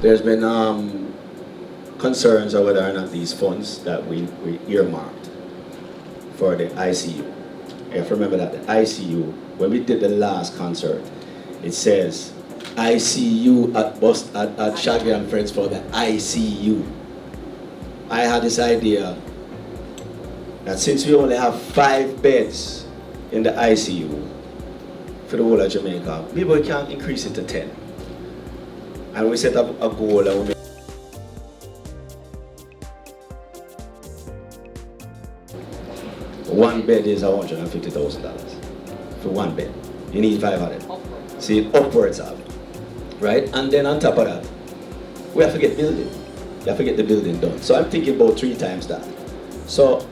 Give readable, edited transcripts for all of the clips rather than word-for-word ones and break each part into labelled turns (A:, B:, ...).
A: there's been concerns over whether or not these funds that we earmarked for the ICU. You have to remember that the ICU, when we did the last concert, it says ICU at Shaggy and Friends for the ICU. I had this idea that since we only have 5 beds in the ICU for the whole of Jamaica, maybe we can increase it to 10. And we set up a goal and we made 1 bed is $150,000 for 1 bed. You need 500. See, upwards of, right? And then on top of that, we have to get building. You have to get the building done. So I'm thinking about 3 times that. So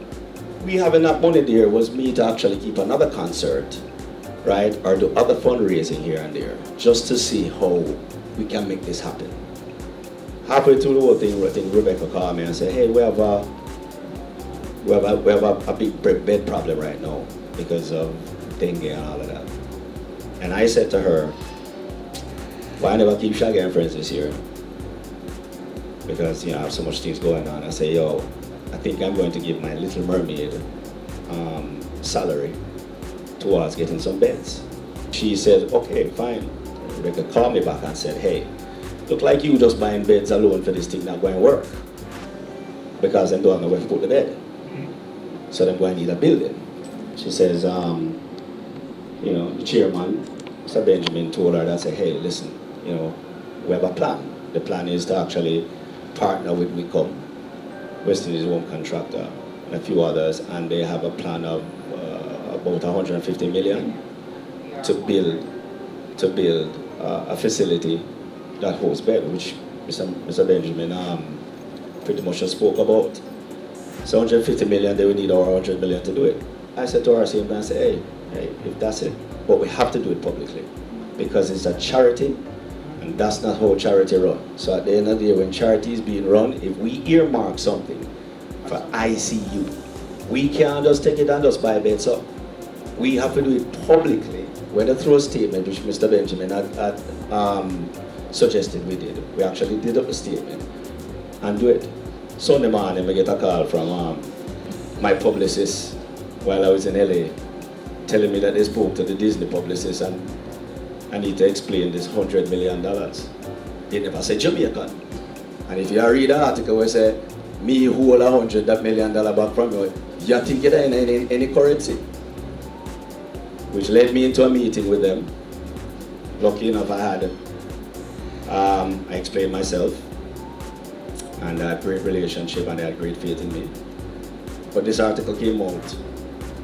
A: we have enough money there was me to actually keep another concert, right? Or do other fundraising here and there, just to see how we can make this happen. Halfway through the whole thing, I think Rebecca called me and said, hey, we have a big bed problem right now because of dengue and all of that. And I said to her, why never keep Shaggy and Friends this year? Because I have so much things going on. I say, yo, I think I'm going to give my Little Mermaid salary towards getting some beds. She said, okay, fine. Rebecca called me back and said, hey, look like you just buying beds alone for this thing not going to work. Because they don't know where to put the bed. So they're going to need a building. She says, the chairman, Mr. Benjamin, told her that, say, hey, listen, we have a plan. The plan is to actually partner with WICOM, West Indies Home Contractor, and a few others, and they have a plan of about 150 million to build a facility that holds bed, which Mr. Benjamin pretty much just spoke about. So 150 million, they would need over 100 million to do it. I said to her, same time, I said, hey, if that's it, but we have to do it publicly because it's a charity, and that's not how charity run. So at the end of the day, when charity is being run, if we earmark something for ICU, we can't just take it and just buy beds up. We have to do it publicly. Whether through a statement, which Mr. Benjamin had suggested we did. We actually did up a statement and do it. Sunday morning, I get a call from my publicist while I was in LA, telling me that they spoke to the Disney publicist and I need to explain this $100 million. They never said Jamaican. And if you read the article where it says, me hold $100 million back from you, you think it in any currency? Which led me into a meeting with them. Lucky enough I had, I explained myself, and I had great relationship and they had great faith in me. But this article came out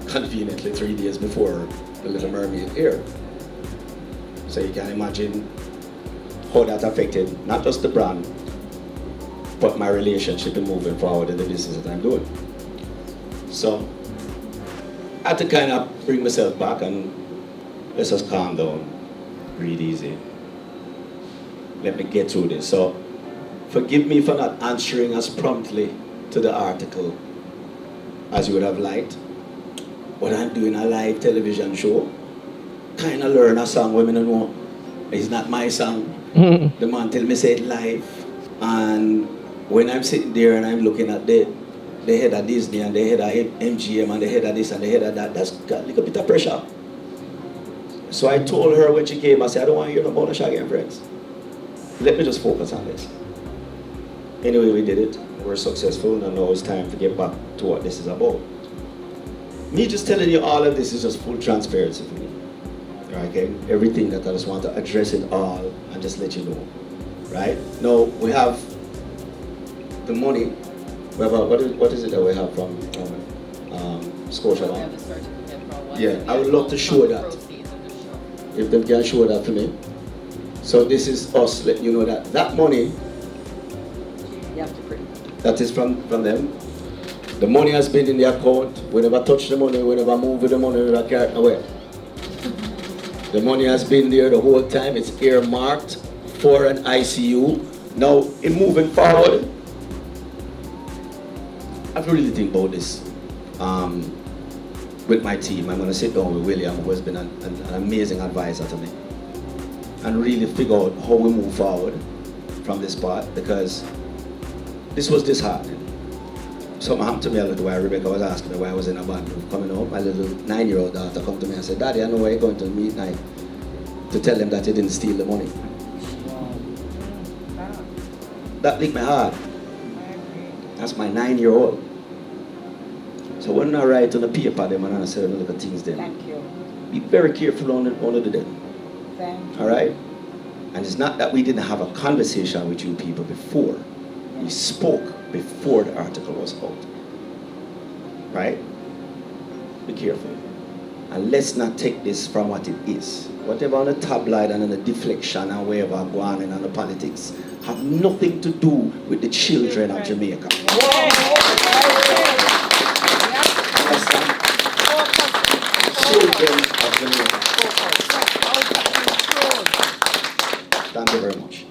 A: conveniently 3 days before The Little Mermaid aired. So you can imagine how that affected not just the brand, but my relationship in moving forward in the business that I'm doing. So I had to kind of bring myself back and let's just calm down, breathe easy. Let me get through this. So forgive me for not answering as promptly to the article as you would have liked. But I'm doing a live television show. Kind of learn a song women don't know. It's not my song. The man tell me say it live. And when I'm sitting there and I'm looking at the head of Disney and the head of MGM and the head of this and the head of that, that's got a little bit of pressure. So I told her when she came, I said, I don't want to hear about Shaggy and Friends. Let me just focus on this. Anyway, we did it. We're successful, and now it's time to get back to what this is about. Me just telling you all of this is just full transparency for me. Okay? Everything that I just want to address it all and just let you know. Right? Now, we have the money. We have what is it that we have from Scotiabank? Yeah, I would love to show that. If they can show that to me. So this is us letting you know that that money, that is from them. The money has been in the account. We never touch the money, we never move with the money, we never carry it away. The money has been there the whole time. It's earmarked for an ICU. Now, in moving forward, I have to really think about this with my team. I'm going to sit down with William, who has been an amazing advisor to me, and really figure out how we move forward from this part because this was disheartening. Something happened to me a little while. Rebecca was asking me why I was in a bad mood coming home. My little 9-year-old daughter come to me and said, Daddy, I know where you're going to midnight to tell them that you didn't steal the money. That licked my heart. That's my 9-year-old. So when I write on the paper them and I say look at things then.
B: Thank you.
A: Be very careful on the them.
B: Thank you.
A: Alright? And it's not that we didn't have a conversation with you people before. We spoke before the article was out. Right? Be careful. And let's not take this from what it is. Whatever on the tabloid and on the deflection and wherever go on and on the politics have nothing to do with the children of Jamaica. Children of Jamaica. Thank you very much.